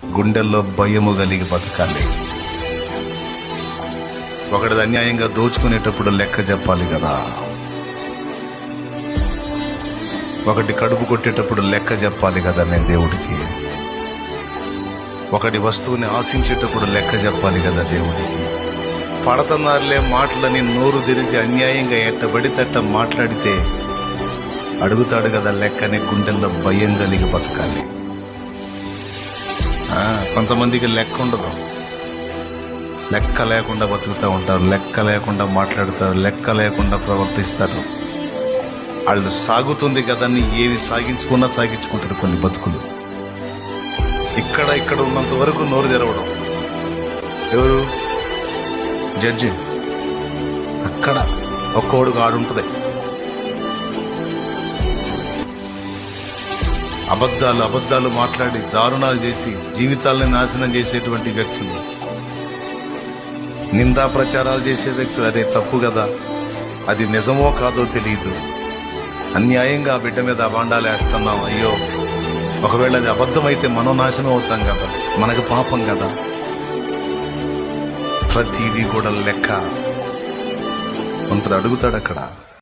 గుండెల్లో భయము కలిగి బతకాలి. ఒకటి అన్యాయంగా దోచుకునేటప్పుడు లెక్క చెప్పాలి కదా. ఒకటి కడుపు కొట్టేటప్పుడు లెక్క చెప్పాలి కదా నేను దేవుడికి. ఒకటి వస్తువుని ఆశించేటప్పుడు లెక్క చెప్పాలి కదా దేవుడికి. పడతన్నారులే మాటలని నోరు తెరిచి అన్యాయంగా ఎట్టబడితేట మాట్లాడితే అడుగుతాడు కదా లెక్కని. గుండెల్లో భయం కలిగి బతకాలి. కొంతమందికి లెక్క ఉండదు, లెక్క లేకుండా బతుకుతూ ఉంటారు, లెక్క లేకుండా మాట్లాడుతారు, లెక్క లేకుండా ప్రవర్తిస్తారు. వాళ్ళు సాగుతుంది కదని ఏమి సాగించుకుంటారు కొన్ని బతుకులు. ఇక్కడ ఉన్నంత వరకు నోరు తెరవడం. ఎవరు? జడ్జి. అక్కడ ఒక్కోడు ఆడుంటది. అబద్ధాలు మాట్లాడి దారుణాలు చేసి జీవితాలని నాశనం చేసేటువంటి వ్యక్తులు, నిందా ప్రచారాలు చేసే వ్యక్తులు. అదే తప్పు కదా, అది నిజమో కాదో తెలియదు. అన్యాయంగా బిడ్డ మీద అబాండాలు వేస్తున్నాం. అయ్యో, ఒకవేళ అది అబద్ధమైతే మనం నాశనం అవుతాం కదా, మనకు పాపం కదా. ప్రతిదీ కూడా లెక్క ఉంటుంది. అడుగుతాడు అక్కడ.